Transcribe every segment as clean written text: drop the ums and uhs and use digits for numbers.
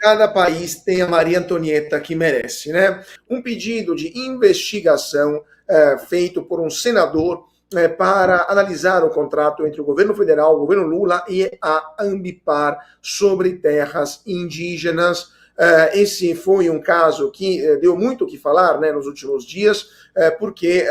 cada país tem a Maria Antonieta que merece, né? Um pedido de investigação feito por um senador para analisar o contrato entre o governo federal, o governo Lula e a Ambipar sobre terras indígenas. Esse foi um caso que deu muito o que falar, né, nos últimos dias, porque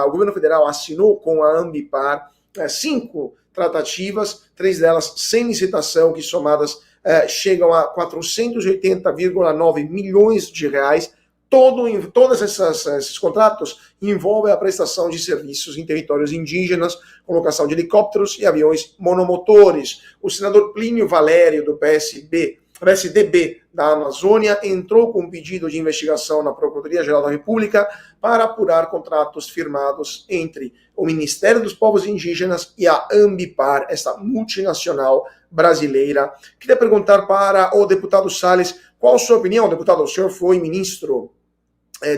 o governo federal assinou com a Ambipar 5 tratativas, 3 delas sem licitação, que somadas chegam a 480,9 milhões de reais. Todos esses contratos envolvem a prestação de serviços em territórios indígenas, colocação de helicópteros e aviões monomotores. O senador Plínio Valério, do PSDB da Amazônia, entrou com um pedido de investigação na Procuradoria-Geral da República para apurar contratos firmados entre o Ministério dos Povos Indígenas e a Ambipar, essa multinacional brasileira. Queria perguntar para o deputado Salles, qual a sua opinião, deputado? O senhor foi ministro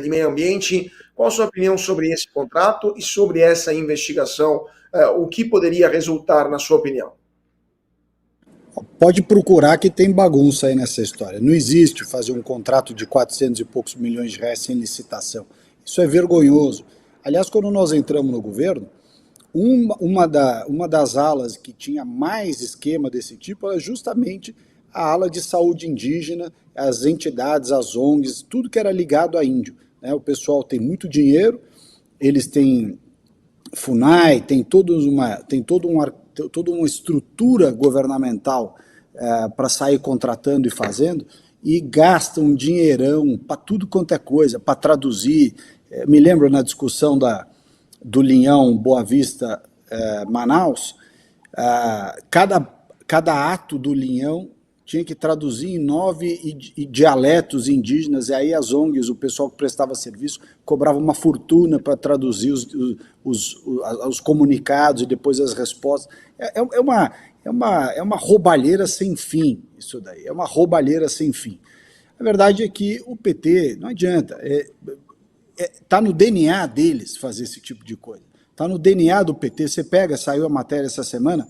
de Meio Ambiente, qual a sua opinião sobre esse contrato e sobre essa investigação? O que poderia resultar, na sua opinião? Pode procurar que tem bagunça aí nessa história. Não existe fazer um contrato de 400 e poucos milhões de reais sem licitação. Isso é vergonhoso. Aliás, quando nós entramos no governo, uma das alas que tinha mais esquema desse tipo era justamente a ala de saúde indígena, as entidades, as ONGs, tudo que era ligado a índio, né? O pessoal tem muito dinheiro, eles têm FUNAI, tem toda uma estrutura governamental para sair contratando e fazendo, e gastam um dinheirão para tudo quanto é coisa, para traduzir. Me lembro na discussão do Linhão Boa Vista Manaus, cada ato do Linhão tinha que traduzir em 9 dialetos indígenas, e aí as ONGs, o pessoal que prestava serviço, cobrava uma fortuna para traduzir os comunicados e depois as respostas. É uma roubalheira sem fim, isso daí, é uma roubalheira sem fim. A verdade é que o PT, não adianta, está no DNA deles fazer esse tipo de coisa. Está no DNA do PT. Você pega, saiu a matéria essa semana,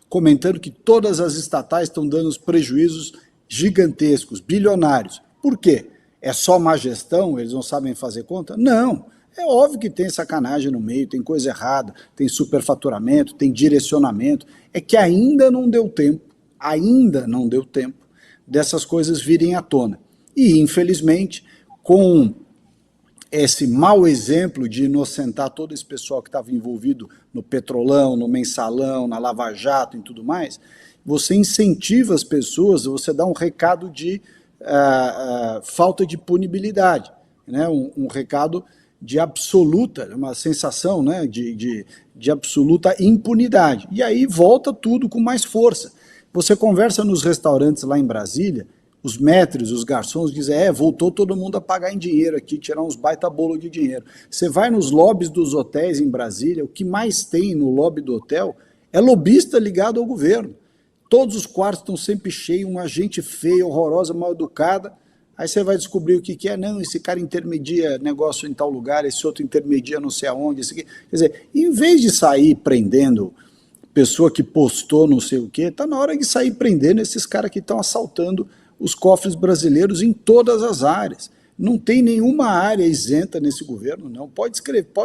comentando que todas as estatais estão dando prejuízos gigantescos, bilionários. Por quê? É só má gestão? Eles não sabem fazer conta? Não. É óbvio que tem sacanagem no meio, tem coisa errada, tem superfaturamento, tem direcionamento. É que ainda não deu tempo dessas coisas virem à tona. E, infelizmente, com esse mau exemplo de inocentar todo esse pessoal que estava envolvido no Petrolão, no Mensalão, na Lava Jato e tudo mais, você incentiva as pessoas, você dá um recado de falta de punibilidade, né? Um recado de absoluta, uma sensação, né, de absoluta impunidade. E aí volta tudo com mais força. Você conversa nos restaurantes lá em Brasília, os maîtres, os garçons dizem, voltou todo mundo a pagar em dinheiro aqui, tirar uns baita bolo de dinheiro. Você vai nos lobbies dos hotéis em Brasília, o que mais tem no lobby do hotel é lobista ligado ao governo. Todos os quartos estão sempre cheios, uma gente feia, horrorosa, mal educada. Aí você vai descobrir o que é, não, esse cara intermedia negócio em tal lugar, esse outro intermedia não sei aonde, esse aqui. Quer dizer, em vez de sair prendendo pessoa que postou não sei o quê, está na hora de sair prendendo esses caras que estão assaltando os cofres brasileiros em todas as áreas. Não tem nenhuma área isenta nesse governo, não. Pode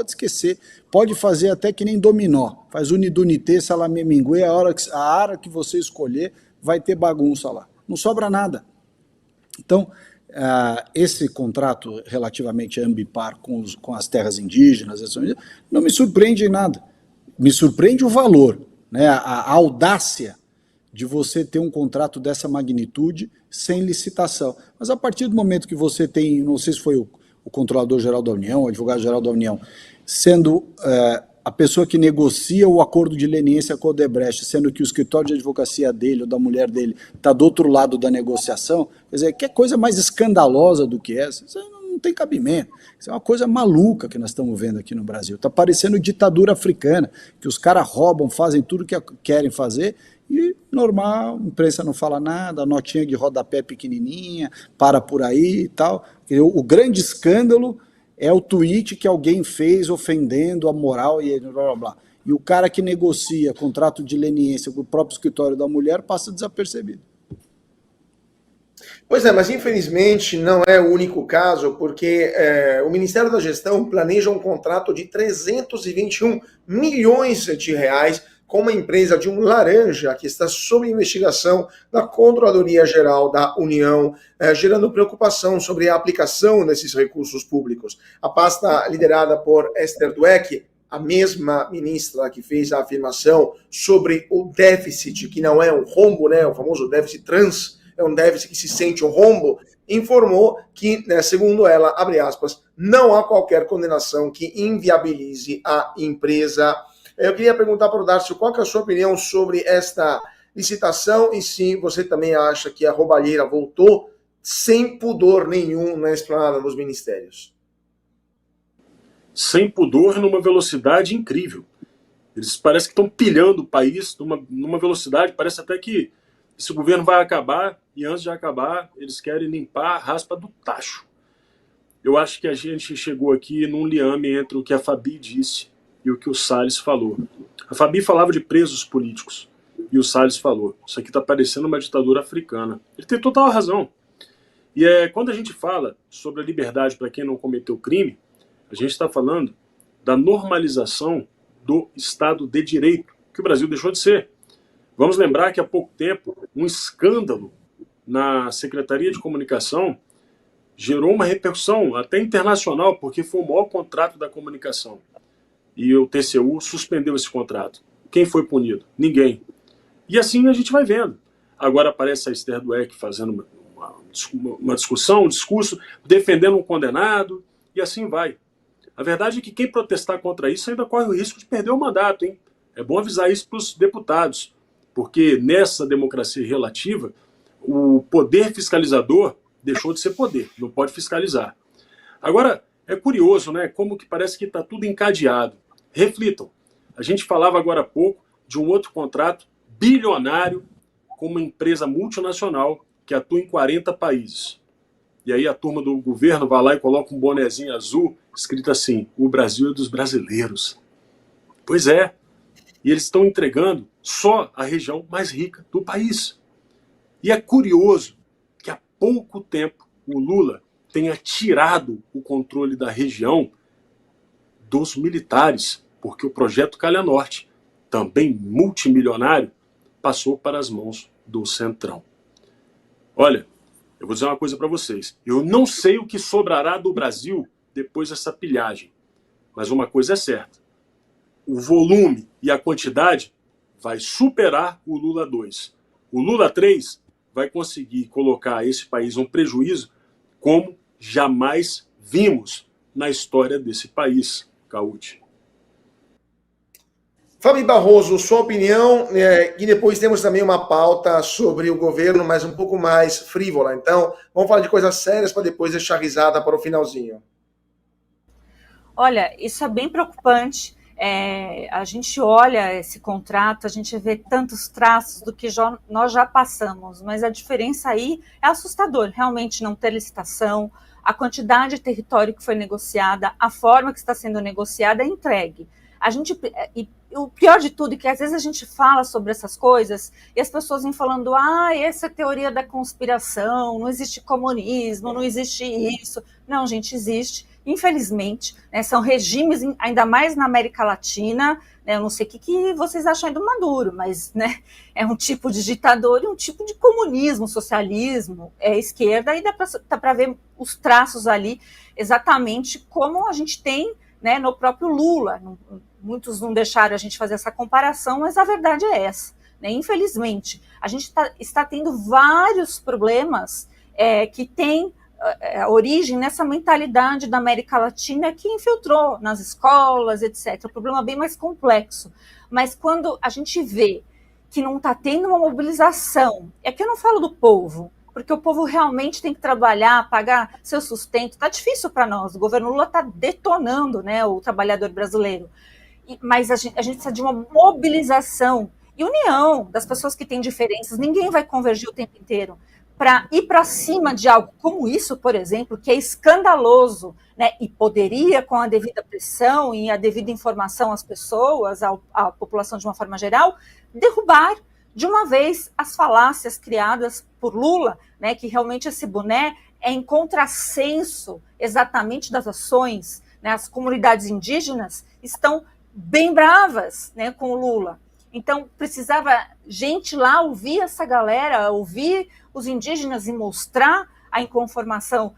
esquecer, pode fazer até que nem dominó. Faz unidunité, salame minguê, a hora que você escolher vai ter bagunça lá. Não sobra nada. Então, esse contrato relativamente a Ambipar com as terras indígenas, não me surpreende em nada. Me surpreende o valor, né, a audácia de você ter um contrato dessa magnitude sem licitação. Mas a partir do momento que você tem, não sei se foi o Controlador-Geral da União, o Advogado-Geral da União, sendo a pessoa que negocia o acordo de leniência com o Odebrecht, sendo que o escritório de advocacia dele ou da mulher dele está do outro lado da negociação, quer dizer, que coisa mais escandalosa do que essa? Isso não tem cabimento. Isso é uma coisa maluca que nós estamos vendo aqui no Brasil. Está parecendo ditadura africana, que os caras roubam, fazem tudo o que querem fazer, e normal, a imprensa não fala nada, a notinha de rodapé pequenininha, para por aí e tal. O grande escândalo é o tweet que alguém fez ofendendo a moral e blá blá blá. E o cara que negocia contrato de leniência com o próprio escritório da mulher passa desapercebido. Pois é, mas infelizmente não é o único caso, porque o Ministério da Gestão planeja um contrato de 321 milhões de reais com uma empresa de um laranja que está sob investigação da Controladoria Geral da União, gerando preocupação sobre a aplicação desses recursos públicos. A pasta liderada por Esther Dweck, a mesma ministra que fez a afirmação sobre o déficit, que não é um rombo, né, o famoso déficit trans, é um déficit que se sente um rombo, informou que, né, segundo ela, abre aspas, não há qualquer condenação que inviabilize a empresa. Eu queria perguntar para o Darcio qual que é a sua opinião sobre esta licitação e se você também acha que a roubalheira voltou sem pudor nenhum na esplanada dos ministérios. Sem pudor, numa velocidade incrível. Eles parecem que estão pilhando o país numa velocidade, parece até que esse governo vai acabar e antes de acabar eles querem limpar a raspa do tacho. Eu acho que a gente chegou aqui num liame entre o que a Fabi disse e o que o Salles falou. A Fabi falava de presos políticos e o Salles falou, isso aqui está parecendo uma ditadura africana. Ele tem total razão. E quando a gente fala sobre a liberdade para quem não cometeu crime, a gente está falando da normalização do Estado de Direito, que o Brasil deixou de ser. Vamos lembrar que há pouco tempo um escândalo na Secretaria de Comunicação gerou uma repercussão até internacional, porque foi o maior contrato da comunicação. E o TCU suspendeu esse contrato. Quem foi punido? Ninguém. E assim a gente vai vendo. Agora aparece a Esther Dweck fazendo uma discussão, um discurso, defendendo um condenado, e assim vai. A verdade é que quem protestar contra isso ainda corre o risco de perder o mandato, hein? É bom avisar isso para os deputados, porque nessa democracia relativa, o poder fiscalizador deixou de ser poder, não pode fiscalizar. Agora, é curioso, né? Como que parece que está tudo encadeado. Reflitam. A gente falava agora há pouco de um outro contrato bilionário com uma empresa multinacional que atua em 40 países. E aí a turma do governo vai lá e coloca um bonezinho azul, escrito assim, o Brasil é dos brasileiros. Pois é. E eles estão entregando só a região mais rica do país. E é curioso que há pouco tempo o Lula tenha tirado o controle da região dos militares, porque o projeto Calha Norte, também multimilionário, passou para as mãos do Centrão. Olha, eu vou dizer uma coisa para vocês. Eu não sei o que sobrará do Brasil depois dessa pilhagem. Mas uma coisa é certa. O volume e a quantidade vai superar o Lula 2. O Lula 3 vai conseguir colocar esse país um prejuízo como jamais vimos na história desse país, Cauti. Fábio Barroso, sua opinião, e depois temos também uma pauta sobre o governo, mas um pouco mais frívola. Então, vamos falar de coisas sérias para depois deixar risada para o finalzinho. Olha, isso é bem preocupante. A gente olha esse contrato, a gente vê tantos traços do que nós já passamos, mas a diferença aí é assustador, realmente não ter licitação, a quantidade de território que foi negociada, a forma que está sendo negociada é entregue. E o pior de tudo é que às vezes a gente fala sobre essas coisas e as pessoas vêm falando, essa é a teoria da conspiração, não existe comunismo, não existe isso. Não, gente, existe. Infelizmente, né, são regimes, ainda mais na América Latina, né, eu não sei o que vocês acham do Maduro, mas né, é um tipo de ditador e um tipo de comunismo, socialismo, esquerda, e dá para ver os traços ali exatamente como a gente tem, né, no próprio Lula. Muitos não deixaram a gente fazer essa comparação, mas a verdade é essa. Né? Infelizmente, a gente está tendo vários problemas que têm origem nessa mentalidade da América Latina que infiltrou nas escolas, etc. É um problema bem mais complexo. Mas quando a gente vê que não está tendo uma mobilização, que eu não falo do povo, porque o povo realmente tem que trabalhar, pagar seu sustento. Está difícil para nós, o governo Lula está detonando, né, o trabalhador brasileiro. Mas a gente precisa de uma mobilização e união das pessoas que têm diferenças. Ninguém vai convergir o tempo inteiro para ir para cima de algo como isso, por exemplo, que é escandaloso, né, e poderia, com a devida pressão e a devida informação às pessoas, à população de uma forma geral, derrubar de uma vez as falácias criadas por Lula, né, que realmente esse boné é em contrassenso exatamente das ações, né, as comunidades indígenas estão bem bravas, né, com o Lula. Então, precisava gente lá ouvir essa galera, ouvir os indígenas e mostrar a inconformação,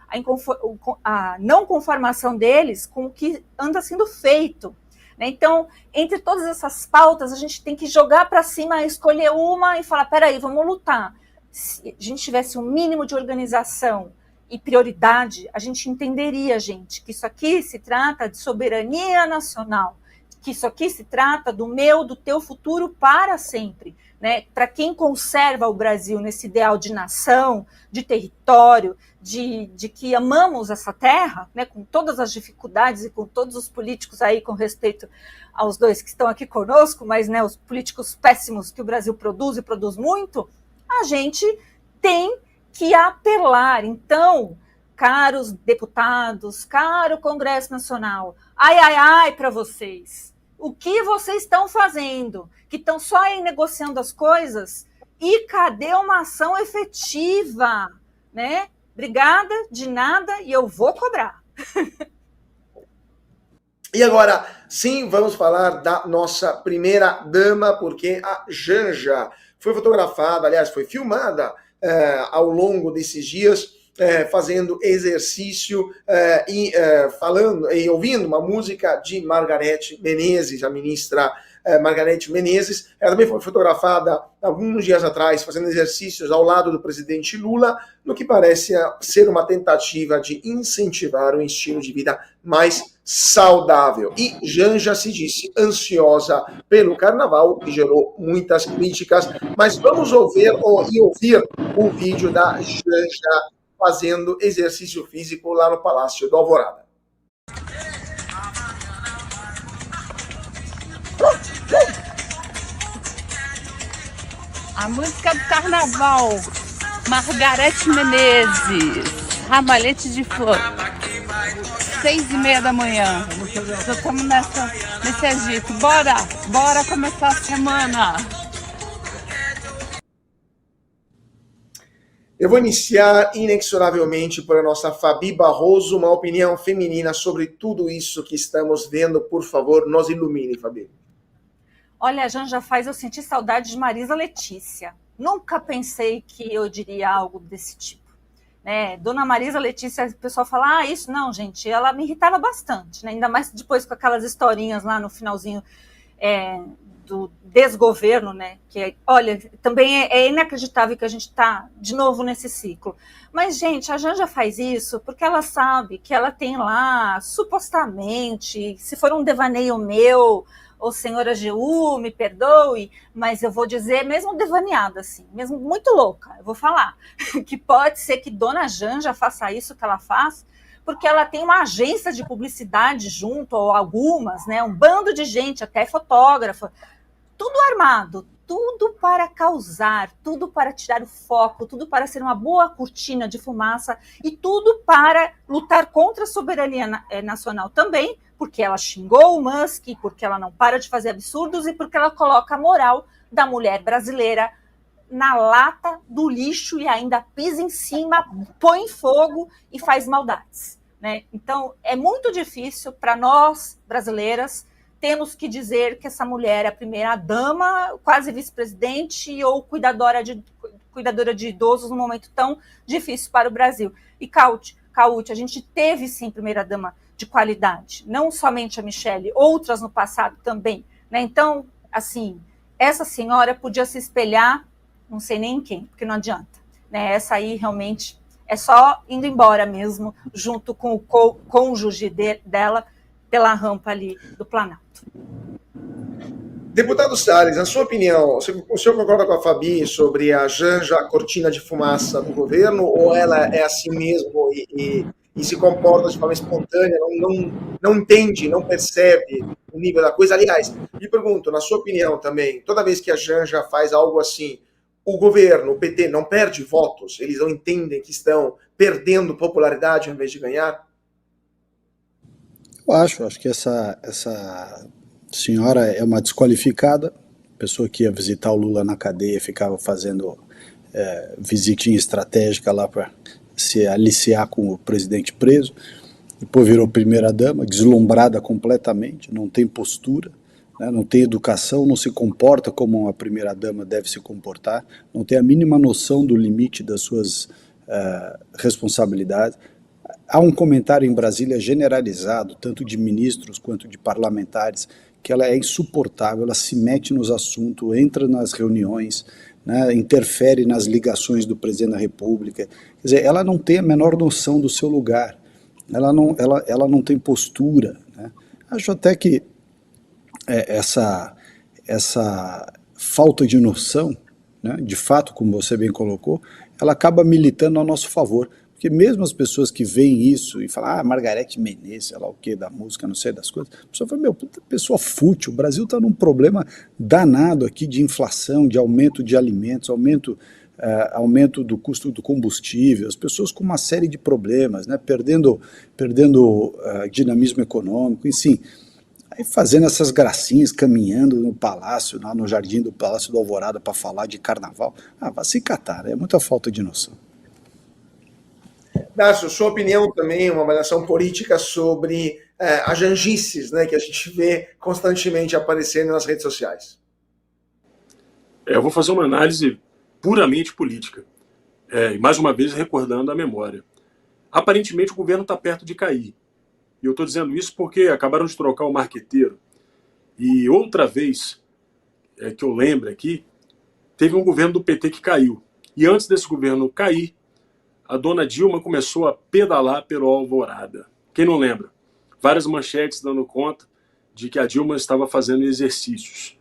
a não conformação deles com o que anda sendo feito. Né? Então, entre todas essas pautas, a gente tem que jogar para cima, escolher uma e falar, peraí, vamos lutar. Se a gente tivesse um mínimo de organização e prioridade, a gente entenderia, gente, que isso aqui se trata de soberania nacional, que isso aqui se trata do meu, do teu futuro para sempre. Né? Para quem conserva o Brasil nesse ideal de nação, de território, de que amamos essa terra, né? Com todas as dificuldades e com todos os políticos aí, com respeito aos dois que estão aqui conosco, mas né, os políticos péssimos que o Brasil produz e produz muito, a gente tem que apelar. Então, caros deputados, caro Congresso Nacional, ai, ai, ai para vocês. O que vocês estão fazendo? Que estão só aí negociando as coisas? E cadê uma ação efetiva? Né? Obrigada, de nada, e eu vou cobrar. E agora, sim, vamos falar da nossa primeira dama, porque a Janja foi fotografada, aliás, foi filmada ao longo desses dias, fazendo exercício falando e ouvindo uma música de Margareth Menezes, a ministra Margareth Menezes. Ela também foi fotografada alguns dias atrás fazendo exercícios ao lado do presidente Lula, no que parece ser uma tentativa de incentivar um estilo de vida mais saudável. E Janja se disse ansiosa pelo carnaval, que gerou muitas críticas, mas vamos ouvir o vídeo da Janja fazendo exercício físico lá no Palácio do Alvorada. A música do carnaval, Margareth Menezes, Ramalhete de Flor, 6h30 da manhã. Já estamos nesse agito. Bora começar a semana. Eu vou iniciar inexoravelmente por a nossa Fabi Barroso, uma opinião feminina sobre tudo isso que estamos vendo. Por favor, nos ilumine, Fabi. Olha, a Janja faz eu sentir saudade de Marisa Letícia. Nunca pensei que eu diria algo desse tipo. Né? Dona Marisa Letícia, o pessoal fala, isso não, gente, ela me irritava bastante, né? Ainda mais depois com aquelas historinhas lá no finalzinho do desgoverno, né? Que, olha, também é inacreditável que a gente está de novo nesse ciclo. Mas, gente, a Janja faz isso porque ela sabe que ela tem lá, supostamente, se for um devaneio meu, ou senhora AGU, me perdoe, mas eu vou dizer, mesmo devaneada, assim, mesmo muito louca, eu vou falar, que pode ser que Dona Janja faça isso que ela faz, porque ela tem uma agência de publicidade junto, ou algumas, né, um bando de gente, até fotógrafa, tudo armado, tudo para causar, tudo para tirar o foco, tudo para ser uma boa cortina de fumaça e tudo para lutar contra a soberania nacional também, porque ela xingou o Musk, porque ela não para de fazer absurdos e porque ela coloca a moral da mulher brasileira na lata do lixo e ainda pisa em cima, põe em fogo e faz maldades. Né? Então, é muito difícil para nós, brasileiras, temos que dizer que essa mulher é a primeira-dama, quase vice-presidente ou cuidadora de idosos num momento tão difícil para o Brasil. E, Cauti, a gente teve, sim, primeira-dama de qualidade, não somente a Michelle, outras no passado também. Né? Então, assim, essa senhora podia se espelhar, não sei nem em quem, porque não adianta. Né? Essa aí, realmente, é só indo embora mesmo, junto com o cônjuge dela, pela rampa ali do Planalto. Deputado Salles, na sua opinião, o senhor concorda com a Fabi sobre a Janja, a cortina de fumaça do governo, ou ela é assim mesmo e se comporta de forma espontânea, não entende, não percebe o nível da coisa? Aliás, me pergunto, na sua opinião também, toda vez que a Janja faz algo assim, o governo, o PT, não perde votos? Eles não entendem que estão perdendo popularidade ao invés de ganhar? Eu acho que essa senhora é uma desqualificada, pessoa que ia visitar o Lula na cadeia ficava fazendo visitinha estratégica lá para se aliciar com o presidente preso. Depois virou primeira-dama, deslumbrada completamente, não tem postura, né, não tem educação, não se comporta como uma primeira-dama deve se comportar, não tem a mínima noção do limite das suas responsabilidades. Há um comentário em Brasília generalizado, tanto de ministros quanto de parlamentares, que ela é insuportável, ela se mete nos assuntos, entra nas reuniões, né, interfere nas ligações do presidente da República. Quer dizer, ela não tem a menor noção do seu lugar. Ela não tem postura, né? Acho até que essa falta de noção, né, de fato, como você bem colocou, ela acaba militando a nosso favor, porque mesmo as pessoas que veem isso e falam, Margareth Menezes, sei lá o que, da música, não sei das coisas, a pessoa fala, puta pessoa fútil, o Brasil está num problema danado aqui de inflação, de aumento de alimentos, aumento do custo do combustível, as pessoas com uma série de problemas, né, perdendo dinamismo econômico, enfim, aí fazendo essas gracinhas, caminhando no palácio, lá no jardim do Palácio do Alvorada para falar de carnaval, vai se catar, é muita falta de noção. Dácio, sua opinião também, uma avaliação política sobre as janjices, né, que a gente vê constantemente aparecendo nas redes sociais. Eu vou fazer uma análise puramente política. E mais uma vez recordando a memória. Aparentemente o governo está perto de cair. E eu estou dizendo isso porque acabaram de trocar o marqueteiro. E outra vez, que eu lembro aqui, teve um governo do PT que caiu. E antes desse governo cair, a dona Dilma começou a pedalar pelo Alvorada. Quem não lembra? Várias manchetes dando conta de que a Dilma estava fazendo exercícios.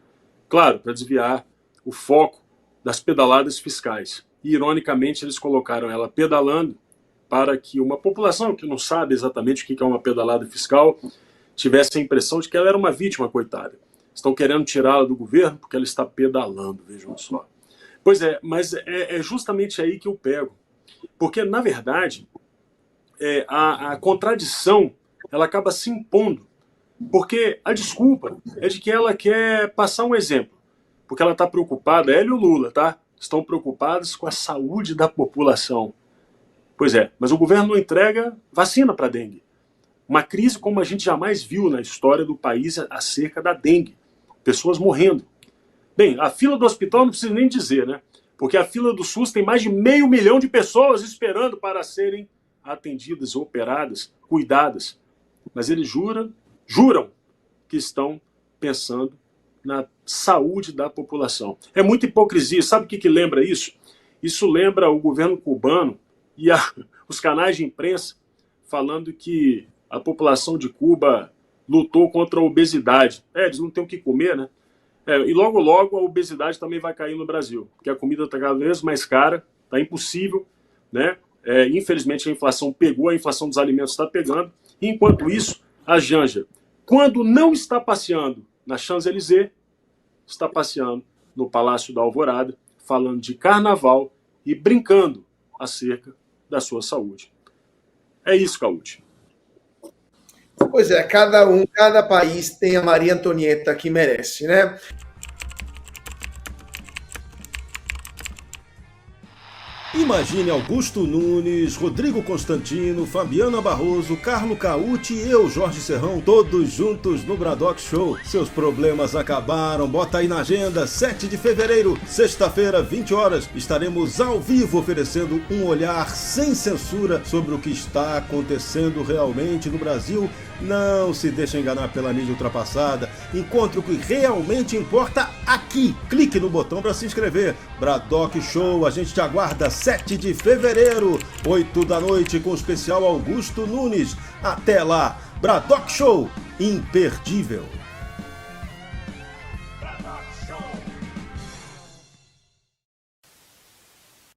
Claro, para desviar o foco das pedaladas fiscais. E, ironicamente, eles colocaram ela pedalando para que uma população que não sabe exatamente o que é uma pedalada fiscal tivesse a impressão de que ela era uma vítima, coitada. Estão querendo tirá-la do governo porque ela está pedalando, vejam só. Pois é, mas é justamente aí que eu pego. Porque, na verdade, a contradição ela acaba se impondo. Porque a desculpa é de que ela quer passar um exemplo. Porque ela está preocupada, ela e o Lula, tá? Estão preocupados com a saúde da população. Pois é, mas o governo não entrega vacina para a dengue. Uma crise como a gente jamais viu na história do país acerca da dengue. Pessoas morrendo. Bem, a fila do hospital não precisa nem dizer, né? Porque a fila do SUS tem mais de 500 mil de pessoas esperando para serem atendidas, operadas, cuidadas. Mas eles juram que estão pensando na saúde da população. É muita hipocrisia. Sabe o que lembra isso? Isso lembra o governo cubano e os canais de imprensa falando que a população de Cuba lutou contra a obesidade. Eles não têm o que comer, né? E logo, logo a obesidade também vai cair no Brasil, porque a comida está cada vez mais cara, está impossível, né? Infelizmente a inflação pegou, a inflação dos alimentos está pegando. E, enquanto isso, a Janja, quando não está passeando na Champs-Élysées, está passeando no Palácio da Alvorada, falando de carnaval e brincando acerca da sua saúde. É isso, Cauti. Pois é, cada país tem a Maria Antonieta que merece, né? Imagine Augusto Nunes, Rodrigo Constantino, Fabiana Barroso, Carlo Cauti e eu, Jorge Serrão, todos juntos no Bradock Show. Seus problemas acabaram, bota aí na agenda, 7 de fevereiro, sexta-feira, 20 horas, estaremos ao vivo oferecendo um olhar sem censura sobre o que está acontecendo realmente no Brasil. Não se deixe enganar pela mídia ultrapassada. Encontre o que realmente importa aqui. Clique no botão para se inscrever. Bradock Show, a gente te aguarda 7 de fevereiro, 8 da noite, com o especial Augusto Nunes. Até lá, Bradock Show, imperdível.